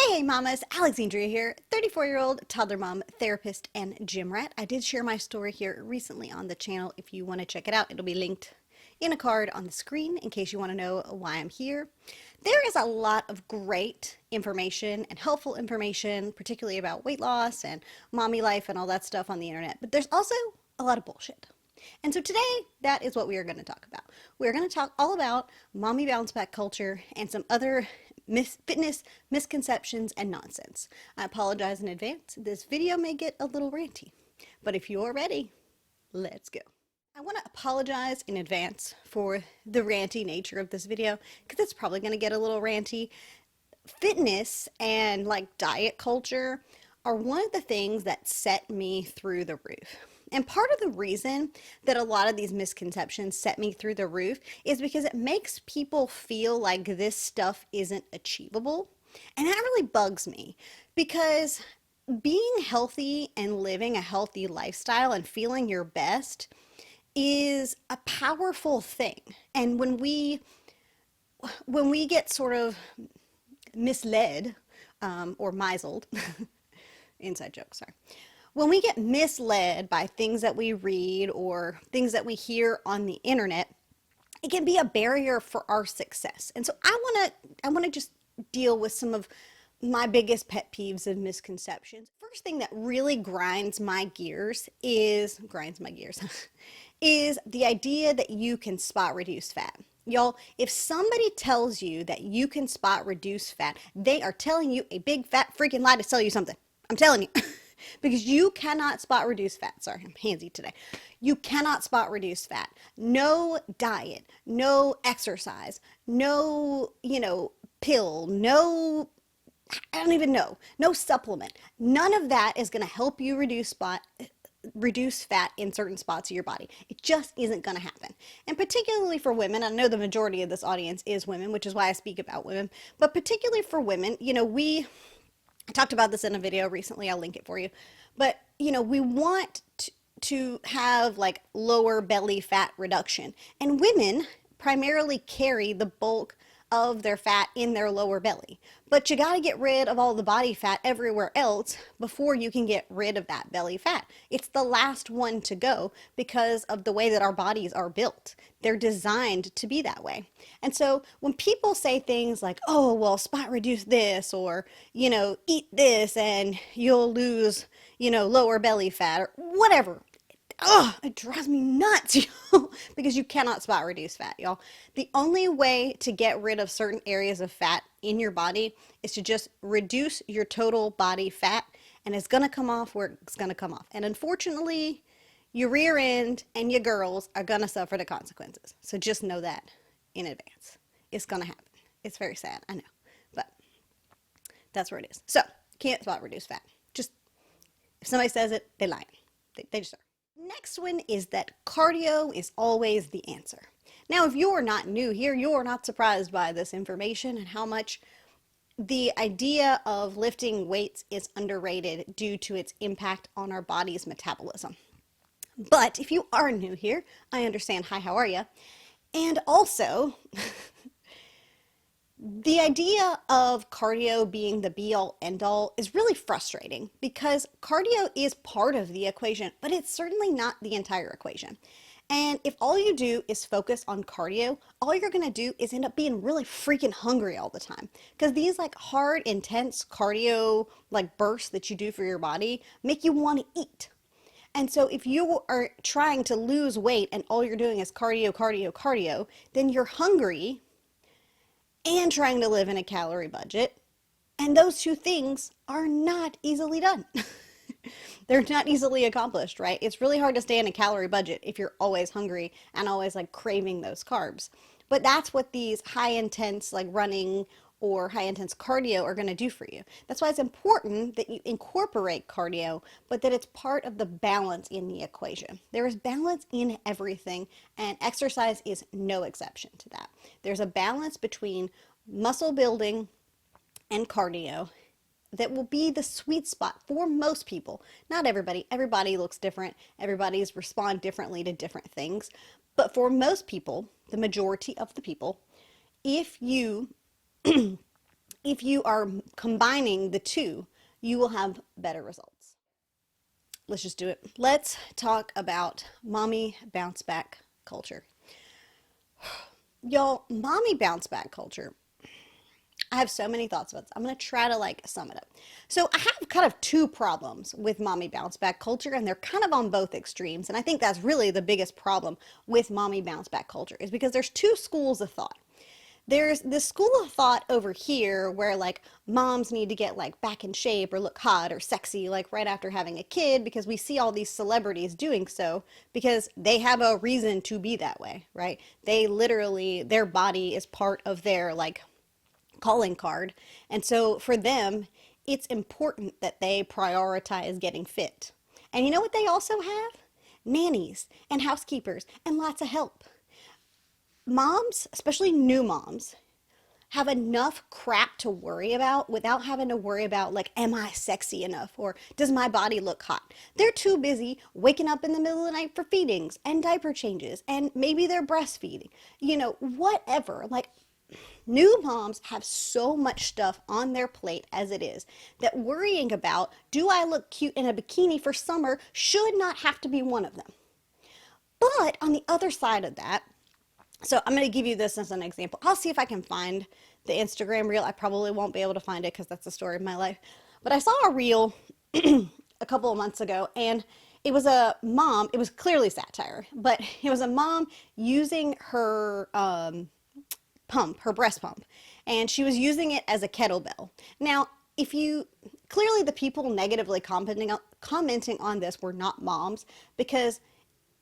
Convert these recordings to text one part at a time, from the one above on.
Hey mamas, Alexandria here, 34-year-old toddler mom, therapist, and gym rat. I did share my story here recently on the channel. If you want to check it out, it'll be linked in a card on the screen in case you want to know why I'm here. There is a lot of great information and helpful information, particularly about weight loss and mommy life and all that stuff on the internet, but there's also a lot of bullshit. And so today, that is what we are going to talk about. We're going to talk all about mommy bounce back culture and some other fitness misconceptions and nonsense. I apologize in advance. This video may get a little ranty, but if you're ready, let's go. I want to apologize in advance for the ranty nature of this video because it's probably going to get a little ranty. Fitness and like diet culture are one of the things that set me through the roof. And part of the reason that a lot of these misconceptions set me through the roof is because it makes people feel like this stuff isn't achievable. And that really bugs me because being healthy and living a healthy lifestyle and feeling your best is a powerful thing. And when we get sort of misled or misled, inside joke, sorry. When we get misled by things that we read or things that we hear on the internet, it can be a barrier for our success. And so I want to just deal with some of my biggest pet peeves of misconceptions. First thing that really grinds my gears is is the idea that you can spot reduce fat. Y'all, if somebody tells you that you can spot reduce fat, they are telling you a big fat freaking lie to sell you something. I'm telling you. Because you cannot spot reduce fat. Sorry, I'm handsy today. You cannot spot reduce fat. No diet, no exercise, no, pill, no, I don't even know, no supplement. None of that is going to help you reduce fat in certain spots of your body. It just isn't going to happen. And particularly for women, I know the majority of this audience is women, which is why I speak about women, but particularly for women, I talked about this in a video recently. I'll link it for you. But, we want to have like lower belly fat reduction. And women primarily carry the bulk of their fat in their lower belly. But you got to get rid of all the body fat everywhere else before you can get rid of that belly fat. It's the last one to go because of the way that our bodies are built. They're designed to be that way. And so when people say things like, oh, well, spot reduce this or, eat this and you'll lose, lower belly fat or whatever. Oh, it drives me nuts, y'all, because you cannot spot reduce fat, y'all. The only way to get rid of certain areas of fat in your body is to just reduce your total body fat, and it's going to come off where it's going to come off. And unfortunately, your rear end and your girls are going to suffer the consequences. So just know that in advance. It's going to happen. It's very sad, I know, but that's where it is. So, can't spot reduce fat. Just, if somebody says it, they're lying. They just are. Next one is that cardio is always the answer. Now, if you're not new here, you're not surprised by this information and how much the idea of lifting weights is underrated due to its impact on our body's metabolism. But if you are new here, I understand. Hi, how are you? And also, the idea of cardio being the be-all, end-all is really frustrating because cardio is part of the equation, but it's certainly not the entire equation. And if all you do is focus on cardio, all you're going to do is end up being really freaking hungry all the time. Because these like hard, intense cardio like bursts that you do for your body make you want to eat. And so if you are trying to lose weight and all you're doing is cardio, cardio, cardio, then you're hungry and trying to live in a calorie budget. And those two things are not easily done. They're not easily accomplished, right? It's really hard to stay in a calorie budget if you're always hungry and always like craving those carbs. But that's what these high intense like running or high intense cardio are going to do for you. That's why it's important that you incorporate cardio, but that it's part of the balance in the equation. There is balance in everything, and exercise is no exception to that. There's a balance between muscle building and cardio that will be the sweet spot for most people. Not everybody. Everybody looks different. Everybody's respond differently to different things. But for most people, the majority of the people, if you if you are combining the two, you will have better results. Let's just do it. Let's talk about mommy bounce back culture. Y'all, mommy bounce back culture. I have so many thoughts about this. I'm going to try to sum it up. So I have kind of two problems with mommy bounce back culture, and they're kind of on both extremes. And I think that's really the biggest problem with mommy bounce back culture is because there's two schools of thought. There's this school of thought over here where moms need to get back in shape or look hot or sexy right after having a kid because we see all these celebrities doing so because they have a reason to be that way, right? They literally, their body is part of their calling card. And so for them, it's important that they prioritize getting fit. And you know what they also have? Nannies and housekeepers and lots of help. Moms, especially new moms, have enough crap to worry about without having to worry about am I sexy enough or does my body look hot? They're too busy waking up in the middle of the night for feedings and diaper changes and maybe they're breastfeeding. Whatever. New moms have so much stuff on their plate as it is that worrying about, do I look cute in a bikini for summer, should not have to be one of them. But on the other side of that, so I'm going to give you this as an example. I'll see if I can find the Instagram reel. I probably won't be able to find it because that's the story of my life. But I saw a reel a couple of months ago, and it was a mom. It was clearly satire, but it was a mom using her pump, her breast pump, and she was using it as a kettlebell. Now, if you clearly the people negatively commenting on this were not moms, because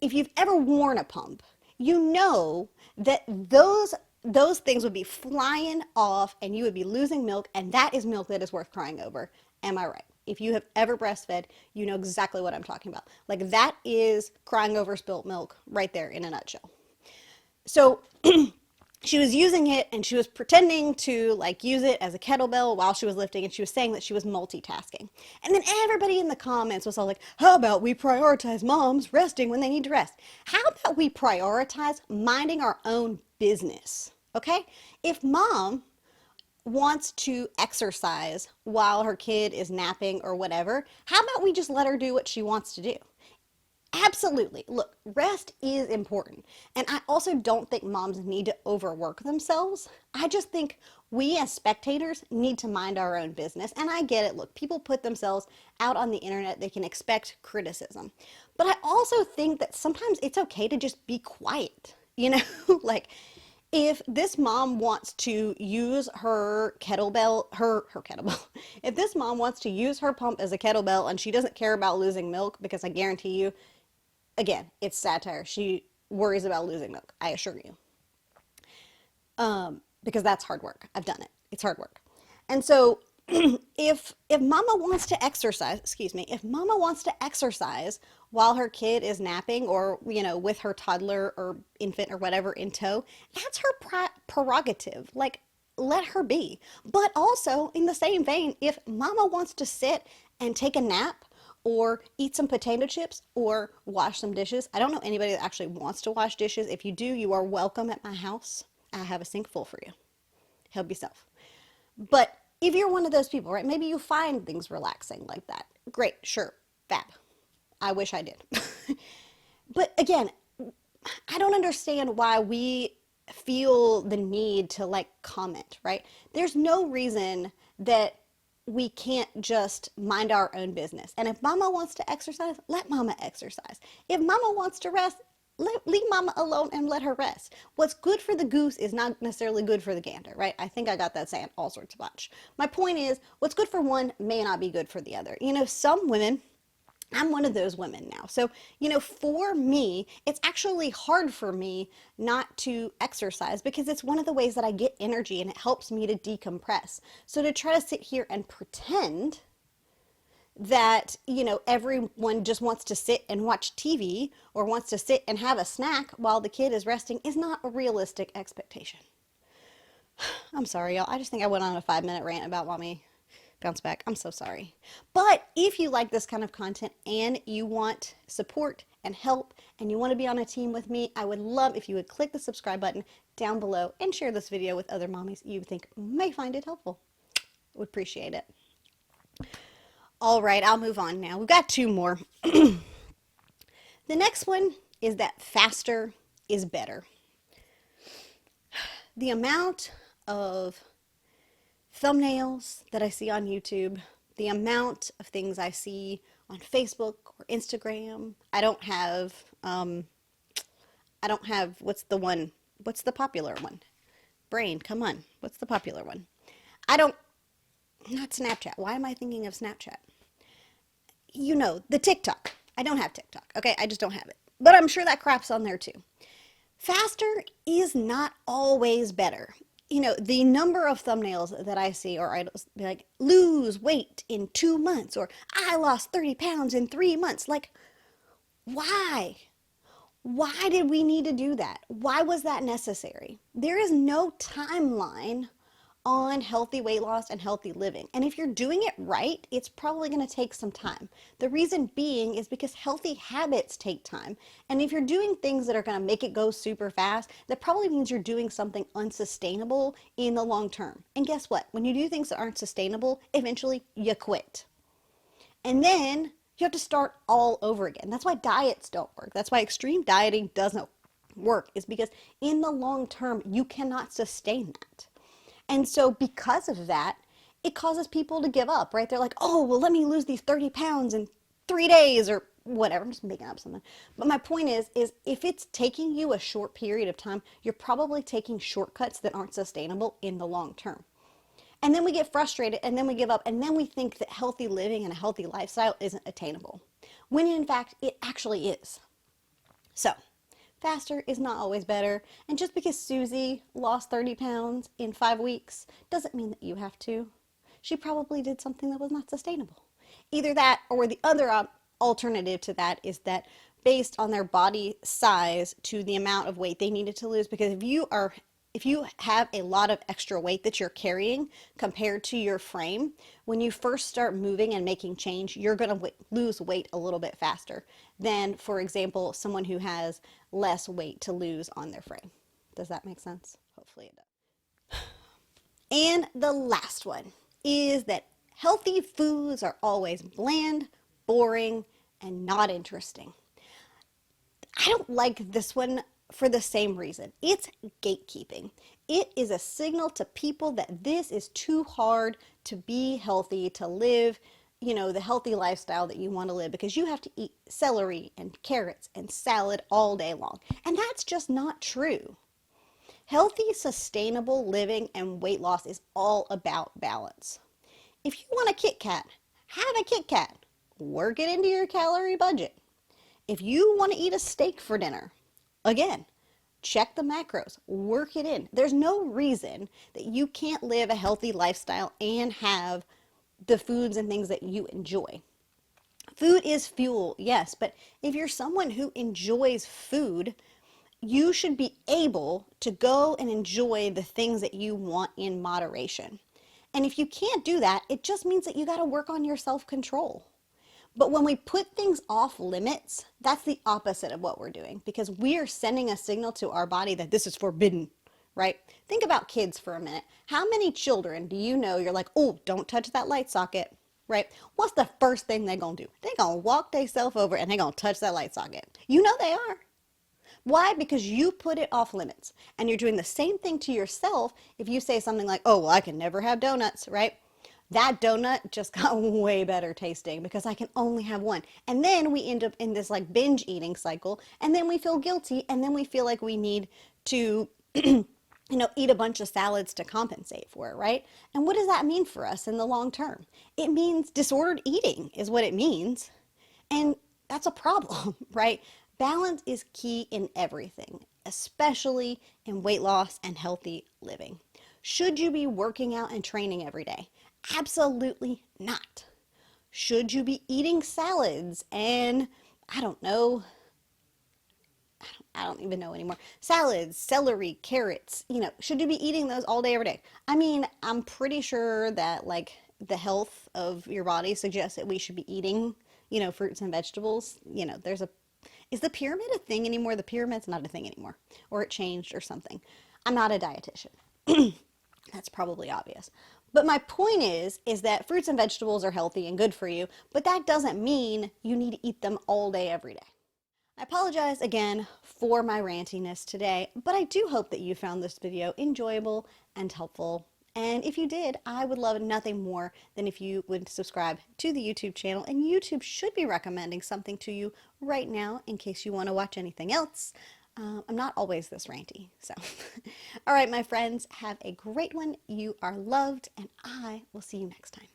if you've ever worn a pump, you know that those things would be flying off and you would be losing milk, and that is milk that is worth crying over. Am I right? If you have ever breastfed, you know exactly what I'm talking about. That is crying over spilt milk right there in a nutshell. So she was using it and she was pretending to use it as a kettlebell while she was lifting, and she was saying that she was multitasking. And then everybody in the comments was all how about we prioritize moms resting when they need to rest? How about we prioritize minding our own business? Okay? If mom wants to exercise while her kid is napping or whatever, how about we just let her do what she wants to do? Absolutely. Look, rest is important. And I also don't think moms need to overwork themselves. I just think we as spectators need to mind our own business. And I get it. Look, people put themselves out on the internet. They can expect criticism. But I also think that sometimes it's okay to just be quiet. If this mom wants to use her kettlebell, her kettlebell, if this mom wants to use her pump as a kettlebell and she doesn't care about losing milk, because I guarantee you, again, it's satire. She worries about losing milk, I assure you. Because that's hard work. I've done it. It's hard work. And so if mama wants to exercise, if mama wants to exercise while her kid is napping or, with her toddler or infant or whatever in tow, that's her prerogative. Let her be. But also, in the same vein, if mama wants to sit and take a nap or eat some potato chips or wash some dishes. I don't know anybody that actually wants to wash dishes. If you do, you are welcome at my house. I have a sink full for you. Help yourself. But if you're one of those people, right, maybe you find things relaxing like that. Great, sure, fab. I wish I did. But again, I don't understand why we feel the need to comment, right? There's no reason that we can't just mind our own business. And if mama wants to exercise, let mama exercise. If mama wants to rest, leave mama alone and let her rest. What's good for the goose is not necessarily good for the gander, right? I think I got that saying all sorts of much. My point is, what's good for one may not be good for the other. Some women, I'm one of those women now. So, for me, it's actually hard for me not to exercise because it's one of the ways that I get energy and it helps me to decompress. So to try to sit here and pretend that, everyone just wants to sit and watch TV or wants to sit and have a snack while the kid is resting is not a realistic expectation. I'm sorry, y'all. I just think I went on a 5-minute rant about mommy bounce back. I'm so sorry. But if you like this kind of content and you want support and help and you want to be on a team with me, I would love if you would click the subscribe button down below and share this video with other mommies you think may find it helpful. Would appreciate it. All right, I'll move on now. We've got two more. The next one is that faster is better. The amount of thumbnails that I see on YouTube, the amount of things I see on Facebook or Instagram. I don't have, what's the one? What's the popular one? Brain, come on. What's the popular one? I don't, not Snapchat. Why am I thinking of Snapchat? You know, the TikTok. I don't have TikTok. Okay, I just don't have it. But I'm sure that crap's on there too. Faster is not always better. You know, the number of thumbnails that I see are like, lose weight in 2 months, or I lost 30 pounds in 3 months. Like, why? Why did we need to do that? Why was that necessary? There is no timeline on healthy weight loss and healthy living. And if you're doing it right, it's probably going to take some time. The reason being is because healthy habits take time. And if you're doing things that are going to make it go super fast, that probably means you're doing something unsustainable in the long term. And guess what? When you do things that aren't sustainable, eventually you quit. And then you have to start all over again. That's why diets don't work. That's why extreme dieting doesn't work, is because in the long term, you cannot sustain that. And so because of that, it causes people to give up, right? They're like, oh, well, let me lose these 30 pounds in 3 days or whatever. I'm just making up something. But my point is if it's taking you a short period of time, you're probably taking shortcuts that aren't sustainable in the long term. And then we get frustrated and then we give up and then we think that healthy living and a healthy lifestyle isn't attainable, when in fact it actually is. So, faster is not always better. And just because Susie lost 30 pounds in 5 weeks doesn't mean that you have to. She probably did something that was not sustainable. Either that, or the other alternative to that is that based on their body size to the amount of weight they needed to lose, because if you have a lot of extra weight that you're carrying compared to your frame, when you first start moving and making change, you're going to lose weight a little bit faster than, for example, someone who has less weight to lose on their frame. Does that make sense? Hopefully it does. And the last one is that healthy foods are always bland, boring, and not interesting. I don't like this one for the same reason. It's gatekeeping. It is a signal to people that this is too hard to be healthy, to live, you know, the healthy lifestyle that you want to live, because you have to eat celery and carrots and salad all day long. And that's just not true. Healthy, sustainable living and weight loss is all about balance. If you want a Kit Kat, have a Kit Kat. Work it into your calorie budget. If you want to eat a steak for dinner, again, check the macros, work it in. There's no reason that you can't live a healthy lifestyle and have the foods and things that you enjoy. Food is fuel, yes, but if you're someone who enjoys food, you should be able to go and enjoy the things that you want in moderation. And if you can't do that, it just means that you got to work on your self-control. But when we put things off limits, that's the opposite of what we're doing, because we are sending a signal to our body that this is forbidden, right? Think about kids for a minute. How many children do you know you're like, oh, don't touch that light socket, right? What's the first thing they're going to do? They're going to walk themselves over and they're going to touch that light socket. You know they are. Why? Because you put it off limits. And you're doing the same thing to yourself if you say something like, oh, well, I can never have donuts, right? That donut just got way better tasting because I can only have one. And then we end up in this like binge eating cycle, and then we feel guilty, and then we feel like we need to eat a bunch of salads to compensate for it, right? And what does that mean for us in the long term? It means disordered eating is what it means. And that's a problem, right? Balance is key in everything, especially in weight loss and healthy living. Should you be working out and training every day? Absolutely not. Should you be eating salads and, I don't know, I don't even know anymore. Salads, celery, carrots, should you be eating those all day, every day? I mean, I'm pretty sure that like the health of your body suggests that we should be eating, fruits and vegetables. Is the pyramid a thing anymore? The pyramid's not a thing anymore, or it changed or something. I'm not a dietitian. That's probably obvious. But my point is that fruits and vegetables are healthy and good for you, but that doesn't mean you need to eat them all day, every day. I apologize again for my rantiness today, but I do hope that you found this video enjoyable and helpful. And if you did, I would love nothing more than if you would subscribe to the YouTube channel, and YouTube should be recommending something to you right now in case you want to watch anything else. I'm not always this ranty, so. All right, my friends, have a great one. You are loved, and I will see you next time.